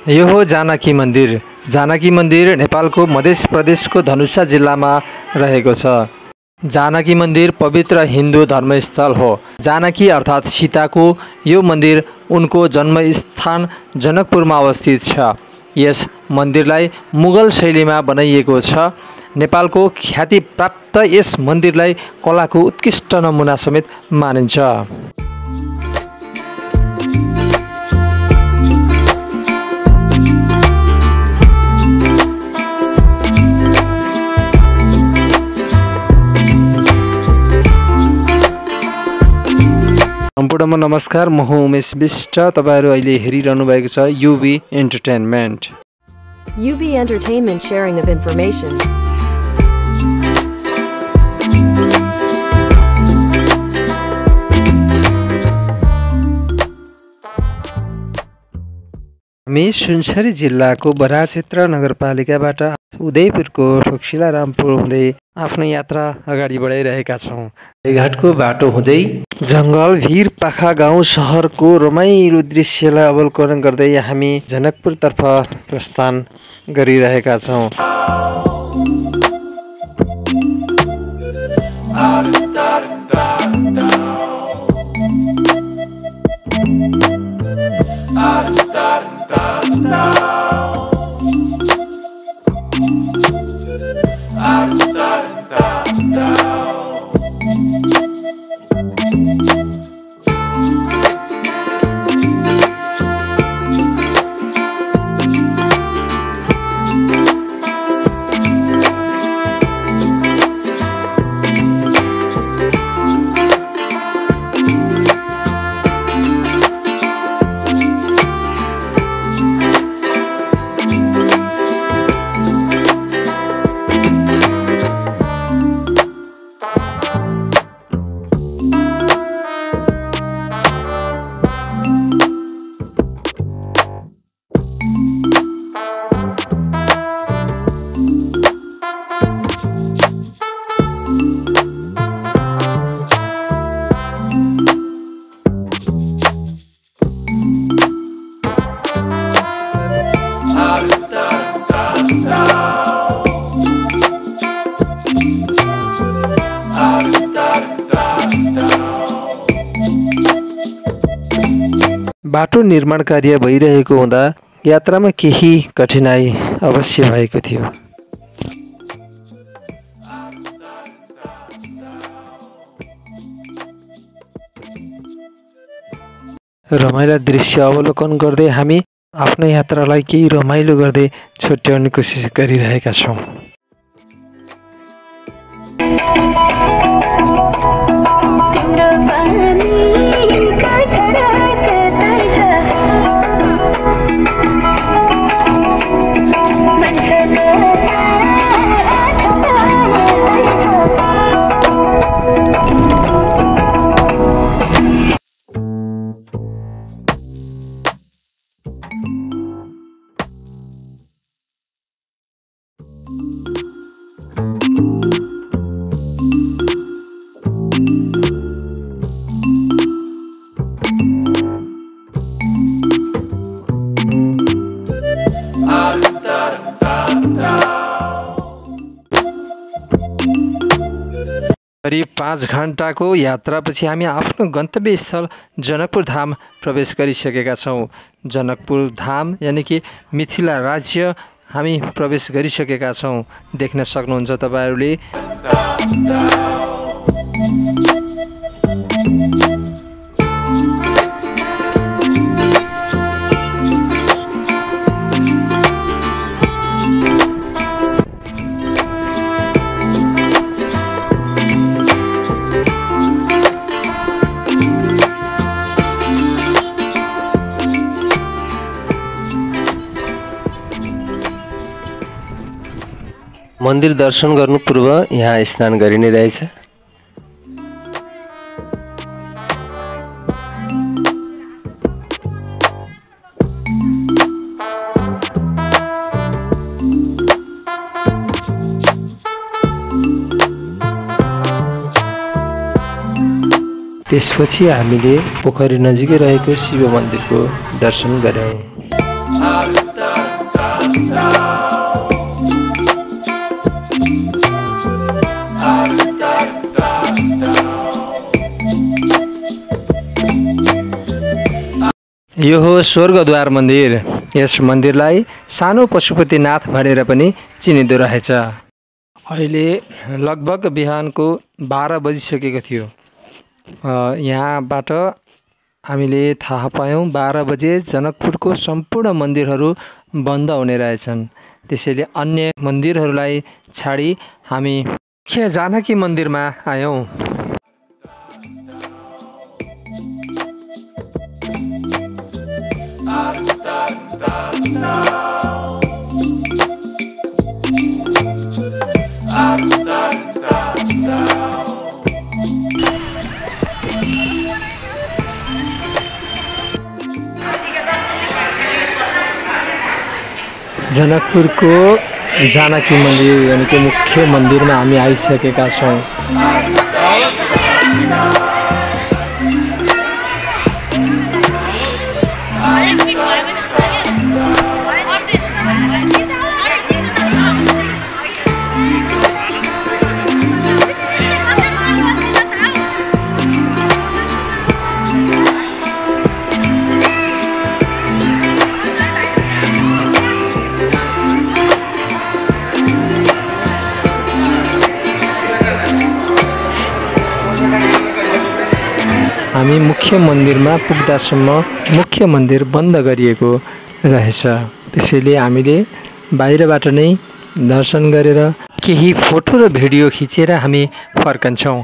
यो हो जानकी मन्दिर। जानकी मन्दिर नेपालको मध्य प्रदेशको धनुषा जिल्लामा रहेको छ। जानकी मन्दिर पवित्र हिन्दू धर्मस्थल हो। जानकी अर्थात् सीताको यो मन्दिर उनको जन्मस्थान जनकपुरमा अवस्थित छ। यस मन्दिरलाई मुगल शैलीमा बनाइएको छ। नेपालको ख्याति प्राप्त यस मन्दिरलाई कलाको उत्कृष्ट नमुना समेत मानिन्छ। सम्पूर्णमा नमस्कार, म हुँ उमेश विष्ट। तपाईहरु अहिले हेरिरहनु भएको छ युबी entertainment. UB Entertainment, sharing of information. हामी सुनसरी जिल्लाको बराह क्षेत्र नगरपालिकाबाट उदयपुरको ठोक्सिला रामपुर हुँदै आफ्नो यात्रा अगाडि बढाइरहेका छौँ। घाटको बाटो हुँदै जङ्गल भिर पाखा गाउँ सहरको रमाइलो दृश्यलाई अवलोकन गर्दै हामी जनकपुरतर्फ प्रस्थान गरिरहेका छौँ। बाटो निर्माण कार्य भइरहेको हुँदा यात्रामा केही कठिनाई अवश्य भएको थियो। रमाइला दृश्य अवलोकन गर्दै हामी आफ्नो यात्रालाई केही रमाइलो गर्दै छुट्याउने कोसिस गरिरहेका छौँ। करिब 5 घण्टाको यात्रापछि हामी आफ्नो गन्तव्य स्थल जनकपुर धाम प्रवेश गरिसकेका छौँ। जनकपुर धाम यानि कि मिथिला राज्य हामी प्रवेश गरिसकेका छौँ। देख्न सक्नुहुन्छ तपाईहरूले। मन्दिर दर्शन गर्नु पूर्व यहाँ स्नान गरिने रहेछ। त्यसपछि हामीले पोखरी नजिकै रहेको शिव मन्दिरको दर्शन गर्यौं। यो हो स्वर्गद्वार मन्दिर। यस मन्दिरलाई सानो पशुपतिनाथ भनेर पनि चिनिँदो रहेछ। अहिले लगभग बिहानको 12 बजिसकेको थियो। यहाँबाट हामीले थाहा पायौं 12 बजे जनकपुरको सम्पूर्ण मन्दिरहरू बन्द हुने रहेछन्। त्यसैले अन्य मन्दिरहरूलाई छाडी हामी मुख्य जानकी मन्दिरमा आयौं। जनकपुरको जानकी मन्दिर यानि कि मुख्य मन्दिरमा हामी आइसकेका छौं। हामी मुख्य मन्दिरमा पुग्दासम्म मुख्य मन्दिर बन्द गरिएको रहेछ। त्यसैले हामीले बाहिरबाट नै दर्शन गरेर केही फोटो र भिडियो खिचेर हामी फर्कन्छौँ।